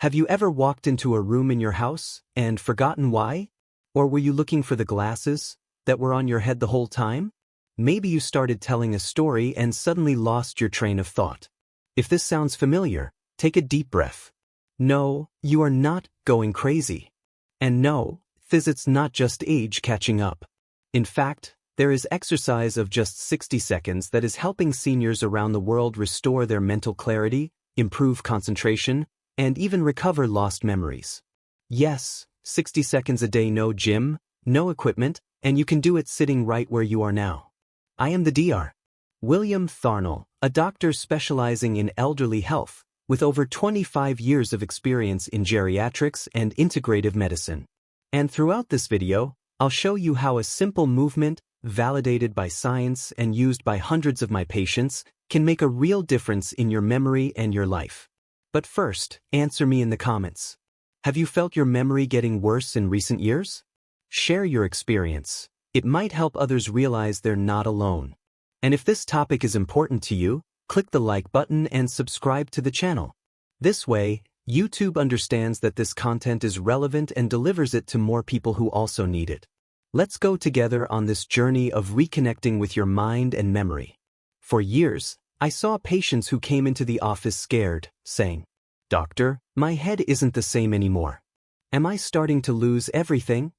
Have you ever walked into a room in your house and forgotten why? Or were you looking for the glasses that were on your head the whole time? Maybe you started telling a story and suddenly lost your train of thought. If this sounds familiar, take a deep breath. No, you are not going crazy. And no, it's not just age catching up. In fact, there is exercise of just 60 seconds that is helping seniors around the world restore their mental clarity, improve concentration, and even recover lost memories. Yes, 60 seconds a day, no gym, no equipment, and you can do it sitting right where you are now. I am the Dr. William Tharnell, a doctor specializing in elderly health, with over 25 years of experience in geriatrics and integrative medicine. And throughout this video, I'll show you how a simple movement, validated by science and used by hundreds of my patients, can make a real difference in your memory and your life. But first, answer me in the comments. Have you felt your memory getting worse in recent years? Share your experience. It might help others realize they're not alone. And if this topic is important to you, click the like button and subscribe to the channel. This way, YouTube understands that this content is relevant and delivers it to more people who also need it. Let's go together on this journey of reconnecting with your mind and memory. For years, I saw patients who came into the office scared, saying, "Doctor, my head isn't the same anymore. Am I starting to lose everything?"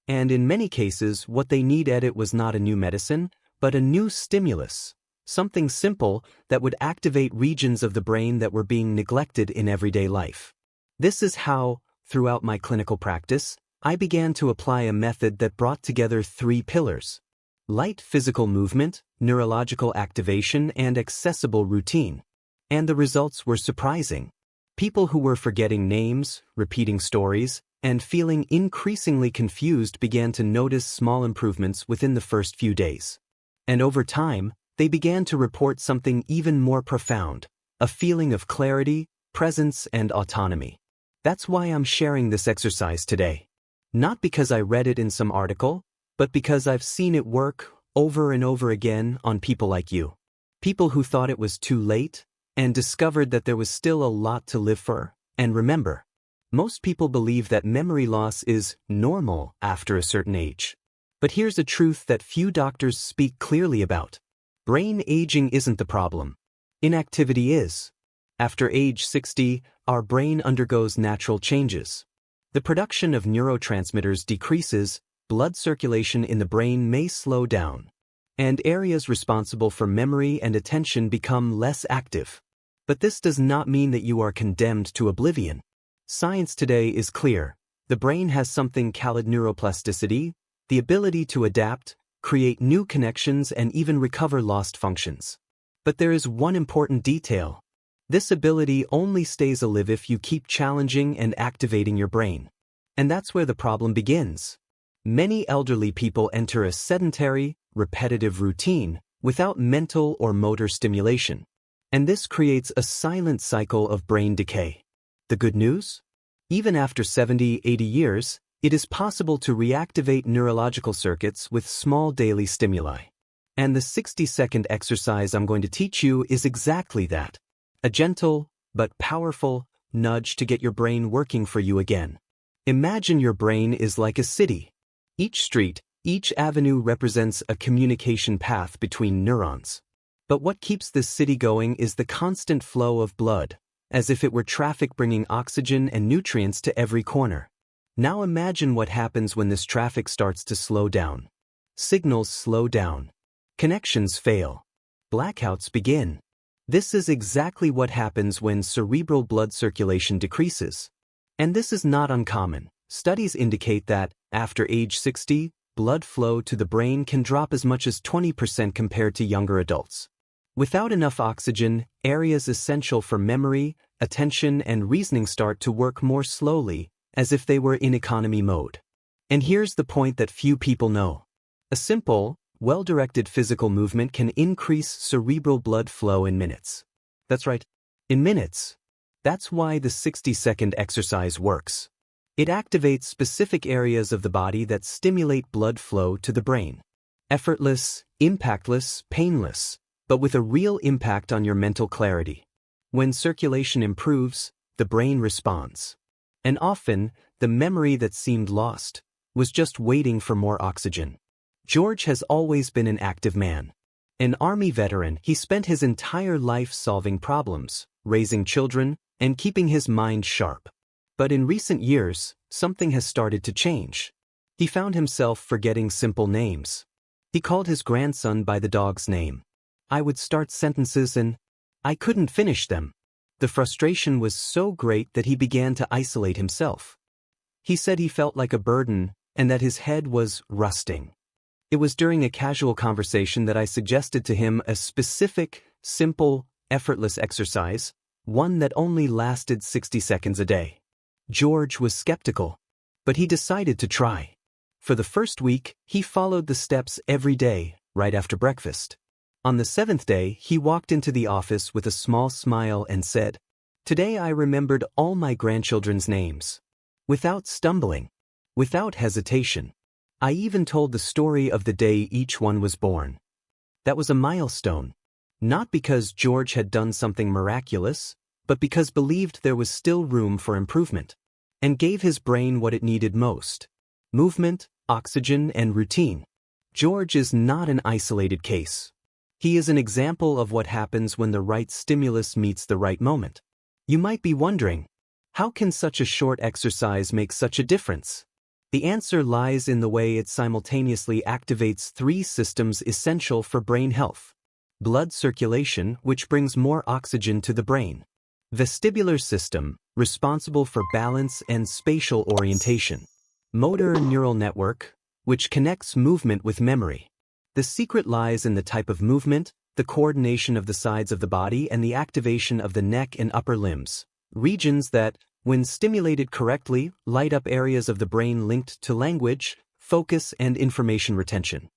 And in many cases, what they needed was not a new medicine, but a new stimulus, something simple that would activate regions of the brain that were being neglected in everyday life. This is how, throughout my clinical practice, I began to apply a method that brought together three pillars: light physical movement, neurological activation, and accessible routine. And the results were surprising. People who were forgetting names, repeating stories, and feeling increasingly confused began to notice small improvements within the first few days. And over time, they began to report something even more profound, a feeling of clarity, presence, and autonomy. That's why I'm sharing this exercise today. Not because I read it in some article, but because I've seen it work over and over again on people like you. People who thought it was too late and discovered that there was still a lot to live for. And remember, most people believe that memory loss is normal after a certain age. But here's a truth that few doctors speak clearly about. Brain aging isn't the problem. Inactivity is. After age 60, our brain undergoes natural changes. The production of neurotransmitters decreases, blood circulation in the brain may slow down, and areas responsible for memory and attention become less active. But this does not mean that you are condemned to oblivion. Science today is clear. The brain has something called neuroplasticity, the ability to adapt, create new connections, and even recover lost functions. But there is one important detail. This ability only stays alive if you keep challenging and activating your brain. And that's where the problem begins. Many elderly people enter a sedentary, repetitive routine without mental or motor stimulation. And this creates a silent cycle of brain decay. The good news? Even after 70, 80 years, it is possible to reactivate neurological circuits with small daily stimuli. And the 60-second exercise I'm going to teach you is exactly that. A gentle, but powerful, nudge to get your brain working for you again. Imagine your brain is like a city. Each street, each avenue represents a communication path between neurons. But what keeps this city going is the constant flow of blood, as if it were traffic bringing oxygen and nutrients to every corner. Now imagine what happens when this traffic starts to slow down. Signals slow down. Connections fail. Blackouts begin. This is exactly what happens when cerebral blood circulation decreases. And this is not uncommon. Studies indicate that, after age 60, blood flow to the brain can drop as much as 20% compared to younger adults. Without enough oxygen, areas essential for memory, attention, and reasoning start to work more slowly, as if they were in economy mode. And here's the point that few people know. A simple, well-directed physical movement can increase cerebral blood flow in minutes. That's right, in minutes. That's why the 60-second exercise works. It activates specific areas of the body that stimulate blood flow to the brain. Effortless, impactless, painless, but with a real impact on your mental clarity. When circulation improves, the brain responds. And often, the memory that seemed lost was just waiting for more oxygen. George has always been an active man. An Army veteran, he spent his entire life solving problems, raising children, and keeping his mind sharp. But in recent years, something has started to change. He found himself forgetting simple names. He called his grandson by the dog's name. I would start sentences and I couldn't finish them. The frustration was so great that he began to isolate himself. He said he felt like a burden and that his head was rusting. It was during a casual conversation that I suggested to him a specific, simple, effortless exercise, one that only lasted 60 seconds a day. George was skeptical, but he decided to try. For the first week, he followed the steps every day, right after breakfast. On the 7th day, he walked into the office with a small smile and said, "Today I remembered all my grandchildren's names." Without stumbling, without hesitation. I even told the story of the day each one was born. That was a milestone. Not because George had done something miraculous, but because believed there was still room for improvement, and gave his brain what it needed most: movement, oxygen, and routine. George is not an isolated case. He is an example of what happens when the right stimulus meets the right moment. You might be wondering, how can such a short exercise make such a difference? The answer lies in the way it simultaneously activates 3 systems essential for brain health. Blood circulation, which brings more oxygen to the brain. Vestibular system, responsible for balance and spatial orientation. Motor neural network, which connects movement with memory. The secret lies in the type of movement, the coordination of the sides of the body, and the activation of the neck and upper limbs, regions that, when stimulated correctly, light up areas of the brain linked to language, focus, and information retention.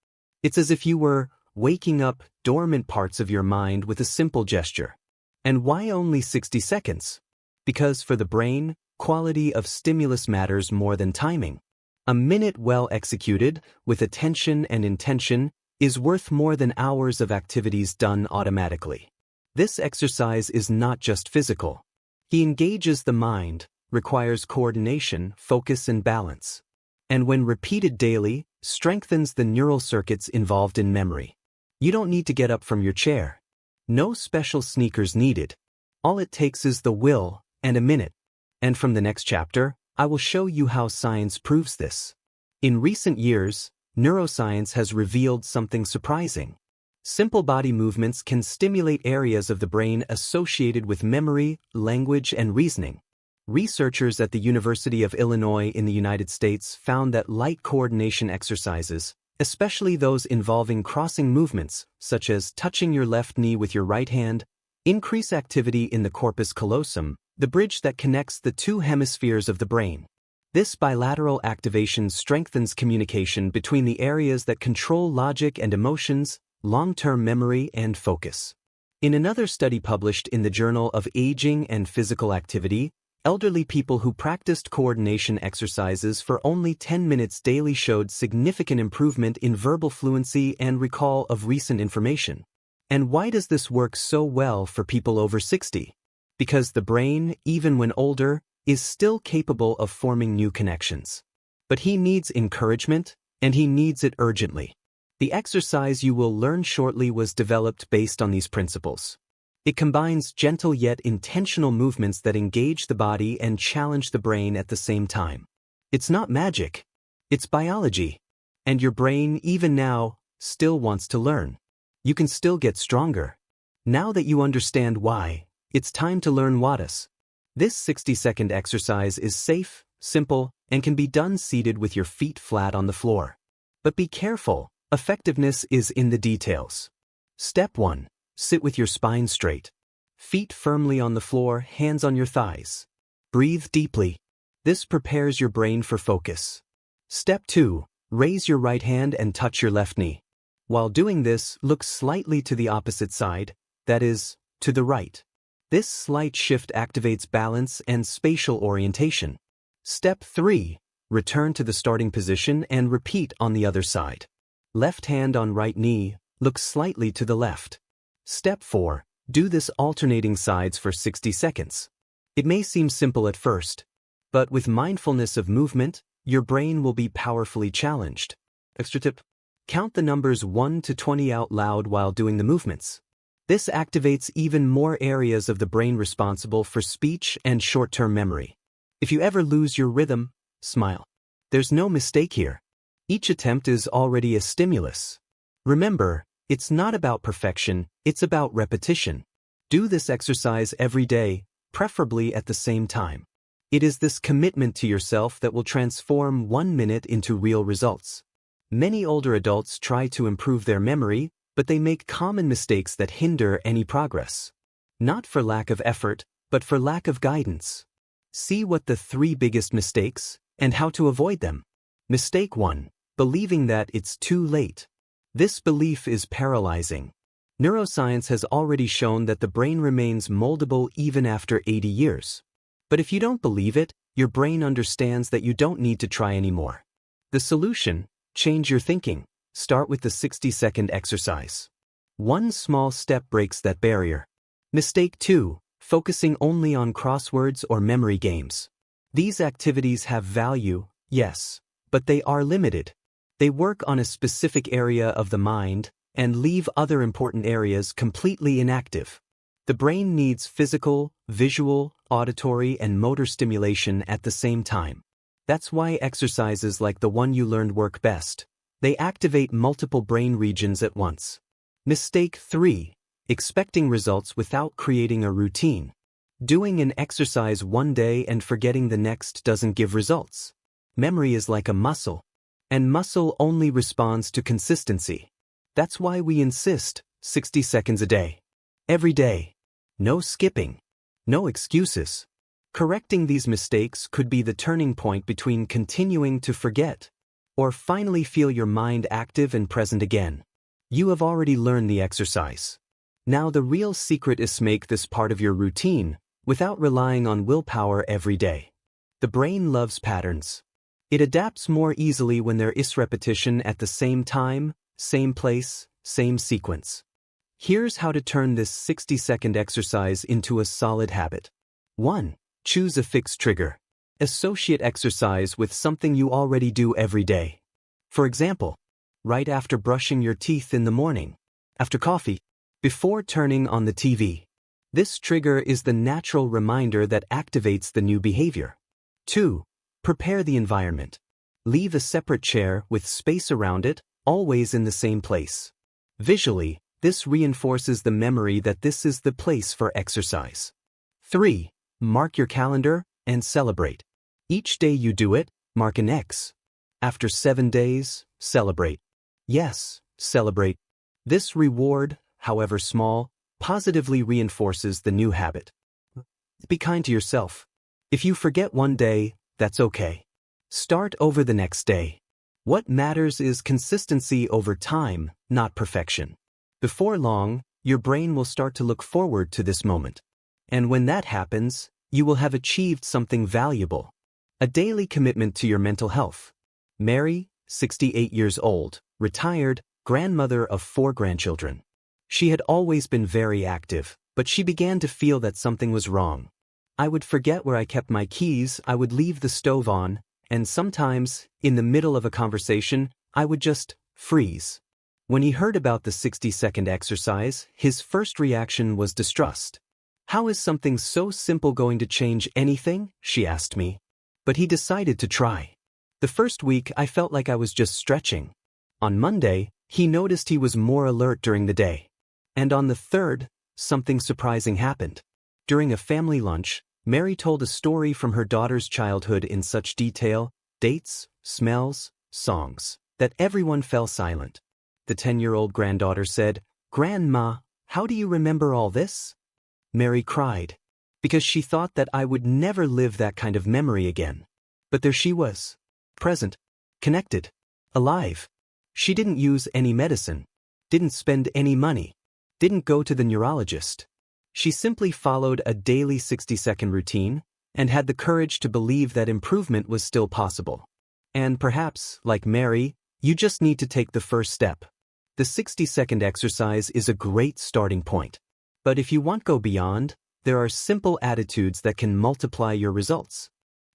It's as if you were waking up dormant parts of your mind with a simple gesture. And why only 60 seconds? Because for the brain, quality of stimulus matters more than timing. A minute well executed, with attention and intention, is worth more than hours of activities done automatically. This exercise is not just physical. He engages the mind, requires coordination, focus, and balance. And when repeated daily, strengthens the neural circuits involved in memory. You don't need to get up from your chair. No special sneakers needed. All it takes is the will and a minute. And from the next chapter, I will show you how science proves this. In recent years, neuroscience has revealed something surprising. Simple body movements can stimulate areas of the brain associated with memory, language, and reasoning. Researchers at the University of Illinois in the United States found that light coordination exercises, especially those involving crossing movements, such as touching your left knee with your right hand, increase activity in the corpus callosum, the bridge that connects the 2 hemispheres of the brain. This bilateral activation strengthens communication between the areas that control logic and emotions, long-term memory, and focus. In another study published in the Journal of Aging and Physical Activity, elderly people who practiced coordination exercises for only 10 minutes daily showed significant improvement in verbal fluency and recall of recent information. And why does this work so well for people over 60? Because the brain, even when older, is still capable of forming new connections. But he needs encouragement, and he needs it urgently. The exercise you will learn shortly was developed based on these principles. It combines gentle yet intentional movements that engage the body and challenge the brain at the same time. It's not magic. It's biology. And your brain, even now, still wants to learn. You can still get stronger. Now that you understand why, it's time to learn Wadas. This 60-second exercise is safe, simple, and can be done seated with your feet flat on the floor. But be careful. Effectiveness is in the details. Step 1. Sit with your spine straight. Feet firmly on the floor, hands on your thighs. Breathe deeply. This prepares your brain for focus. Step 2. Raise your right hand and touch your left knee. While doing this, look slightly to the opposite side, that is, to the right. This slight shift activates balance and spatial orientation. Step 3. Return to the starting position and repeat on the other side. Left hand on right knee, look slightly to the left. Step 4. Do this alternating sides for 60 seconds. It may seem simple at first, but with mindfulness of movement, your brain will be powerfully challenged. Extra tip: count the numbers 1 to 20 out loud while doing the movements. This activates even more areas of the brain responsible for speech and short-term memory. If you ever lose your rhythm, smile. There's no mistake here. Each attempt is already a stimulus. Remember, it's not about perfection, it's about repetition. Do this exercise every day, preferably at the same time. It is this commitment to yourself that will transform 1 minute into real results. Many older adults try to improve their memory, but they make common mistakes that hinder any progress. Not for lack of effort, but for lack of guidance. See what the 3 biggest mistakes and how to avoid them. Mistake 1: believing that it's too late. This belief is paralyzing. Neuroscience has already shown that the brain remains moldable even after 80 years. But if you don't believe it, your brain understands that you don't need to try anymore. The solution: change your thinking. Start with the 60-second exercise. One small step breaks that barrier. Mistake 2: focusing only on crosswords or memory games. These activities have value, yes, but they are limited. They work on a specific area of the mind and leave other important areas completely inactive. The brain needs physical, visual, auditory, and motor stimulation at the same time. That's why exercises like the one you learned work best. They activate multiple brain regions at once. Mistake 3: expecting results without creating a routine. Doing an exercise one day and forgetting the next doesn't give results. Memory is like a muscle, and muscle only responds to consistency. That's why we insist 60 seconds a day. Every day. No skipping. No excuses. Correcting these mistakes could be the turning point between continuing to forget or finally feel your mind active and present again. You have already learned the exercise. Now the real secret is to make this part of your routine without relying on willpower every day. The brain loves patterns. It adapts more easily when there is repetition at the same time, same place, same sequence. Here's how to turn this 60-second exercise into a solid habit. 1. Choose a fixed trigger. Associate exercise with something you already do every day. For example, right after brushing your teeth in the morning, after coffee, before turning on the TV. This trigger is the natural reminder that activates the new behavior. 2. Prepare the environment. Leave a separate chair with space around it, always in the same place. Visually, this reinforces the memory that this is the place for exercise. 3. Mark your calendar and celebrate. Each day you do it, mark an X. After 7 days, celebrate. Yes, celebrate. This reward, however small, positively reinforces the new habit. Be kind to yourself. If you forget one day, that's okay. Start over the next day. What matters is consistency over time, not perfection. Before long, your brain will start to look forward to this moment. And when that happens, you will have achieved something valuable. A daily commitment to your mental health. Mary, 68 years old, retired, grandmother of 4 grandchildren. She had always been very active, but she began to feel that something was wrong. I would forget where I kept my keys, I would leave the stove on, and sometimes, in the middle of a conversation, I would just freeze. When he heard about the 60-second exercise, his first reaction was distrust. How is something so simple going to change anything? She asked me. But he decided to try. The first week, I felt like I was just stretching. On Monday, he noticed he was more alert during the day. And on the 3rd, something surprising happened. During a family lunch, Mary told a story from her daughter's childhood in such detail, dates, smells, songs, that everyone fell silent. The 10-year-old granddaughter said, "Grandma, how do you remember all this?" Mary cried, because she thought that I would never live that kind of memory again. But there she was, present, connected, alive. She didn't use any medicine, didn't spend any money, didn't go to the neurologist. She simply followed a daily 60-second routine and had the courage to believe that improvement was still possible. And perhaps, like Mary, you just need to take the first step. The 60-second exercise is a great starting point. But if you want to go beyond, there are simple attitudes that can multiply your results.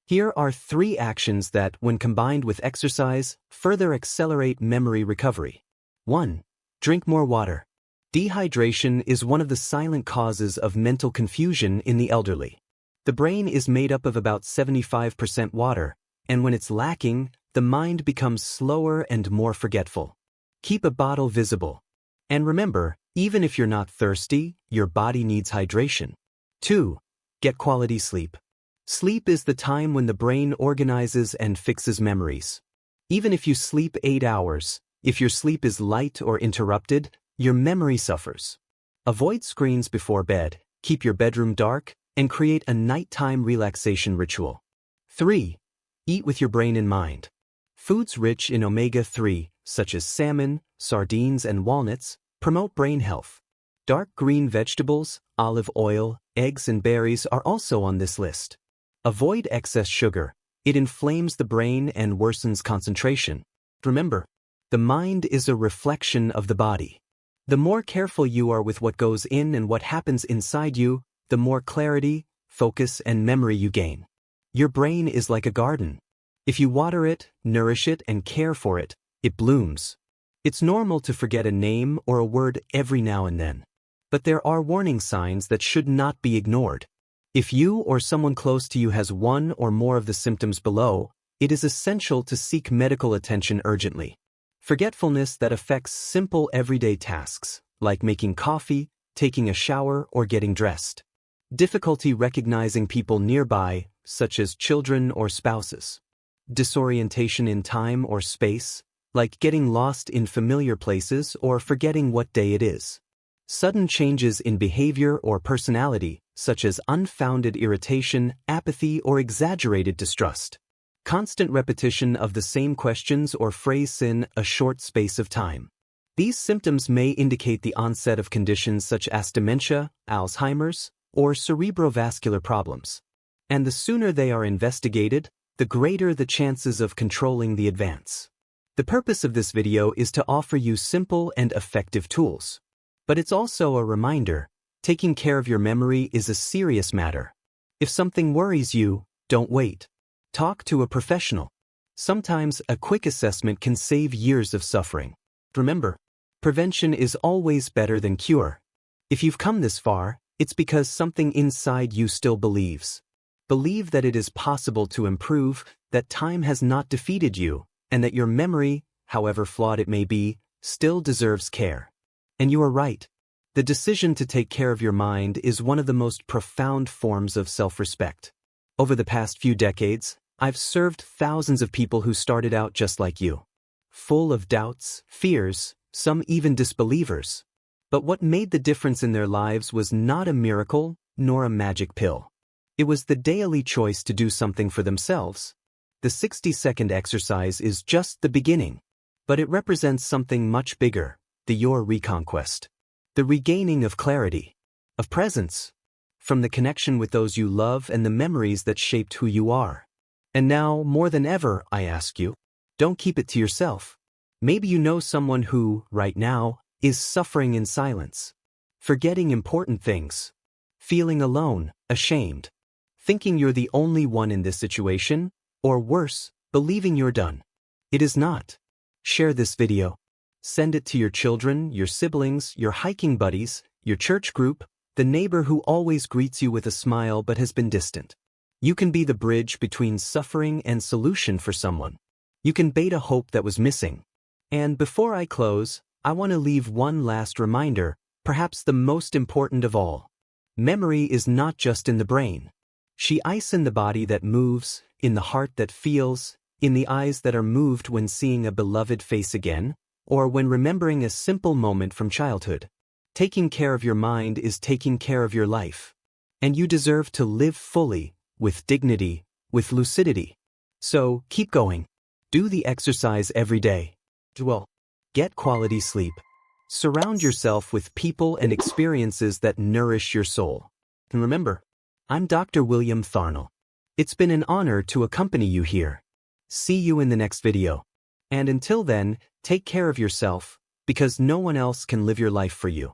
Here are 3 actions that, when combined with exercise, further accelerate memory recovery. 1. Drink more water. Dehydration is one of the silent causes of mental confusion in the elderly. The brain is made up of about 75% water, and when it's lacking, the mind becomes slower and more forgetful. Keep a bottle visible. And remember, even if you're not thirsty, your body needs hydration. 2. Get quality sleep. Sleep is the time when the brain organizes and fixes memories. Even if you sleep 8 hours, if your sleep is light or interrupted, your memory suffers. Avoid screens before bed, keep your bedroom dark, and create a nighttime relaxation ritual. 3. Eat with your brain in mind. Foods rich in omega-3, such as salmon, sardines, and walnuts, promote brain health. Dark green vegetables, olive oil, eggs, and berries are also on this list. Avoid excess sugar. It inflames the brain and worsens concentration. Remember, the mind is a reflection of the body. The more careful you are with what goes in and what happens inside you, the more clarity, focus, and memory you gain. Your brain is like a garden. If you water it, nourish it, and care for it, it blooms. It's normal to forget a name or a word every now and then. But there are warning signs that should not be ignored. If you or someone close to you has one or more of the symptoms below, it is essential to seek medical attention urgently. Forgetfulness that affects simple everyday tasks, like making coffee, taking a shower, or getting dressed. Difficulty recognizing people nearby, such as children or spouses. Disorientation in time or space, like getting lost in familiar places or forgetting what day it is. Sudden changes in behavior or personality, such as unfounded irritation, apathy, or exaggerated distrust. Constant repetition of the same questions or phrase in a short space of time. These symptoms may indicate the onset of conditions such as dementia, Alzheimer's, or cerebrovascular problems. And the sooner they are investigated, the greater the chances of controlling the advance. The purpose of this video is to offer you simple and effective tools. But it's also a reminder, taking care of your memory is a serious matter. If something worries you, don't wait. Talk to a professional. Sometimes a quick assessment can save years of suffering. Remember, prevention is always better than cure. If you've come this far, it's because something inside you still believes. Believe that it is possible to improve, that time has not defeated you, and that your memory, however flawed it may be, still deserves care. And you are right. The decision to take care of your mind is one of the most profound forms of self-respect. Over the past few decades, I've served thousands of people who started out just like you. Full of doubts, fears, some even disbelievers. But what made the difference in their lives was not a miracle, nor a magic pill. It was the daily choice to do something for themselves. The 60-second exercise is just the beginning. But it represents something much bigger, your reconquest. The regaining of clarity, of presence, from the connection with those you love and the memories that shaped who you are. And now, more than ever, I ask you, don't keep it to yourself. Maybe you know someone who, right now, is suffering in silence, forgetting important things, feeling alone, ashamed, thinking you're the only one in this situation, or worse, believing you're done. It is not. Share this video. Send it to your children, your siblings, your hiking buddies, your church group, the neighbor who always greets you with a smile but has been distant. You can be the bridge between suffering and solution for someone. You can bait a hope that was missing. And before I close, I want to leave one last reminder, perhaps the most important of all. Memory is not just in the brain. She ice in the body that moves, in the heart that feels, in the eyes that are moved when seeing a beloved face again, or when remembering a simple moment from childhood. Taking care of your mind is taking care of your life. And you deserve to live fully, with dignity, with lucidity. So, keep going. Do the exercise every day. Well, get quality sleep. Surround yourself with people and experiences that nourish your soul. And remember, I'm Dr. William Tharnell. It's been an honor to accompany you here. See you in the next video. And until then, take care of yourself, because no one else can live your life for you.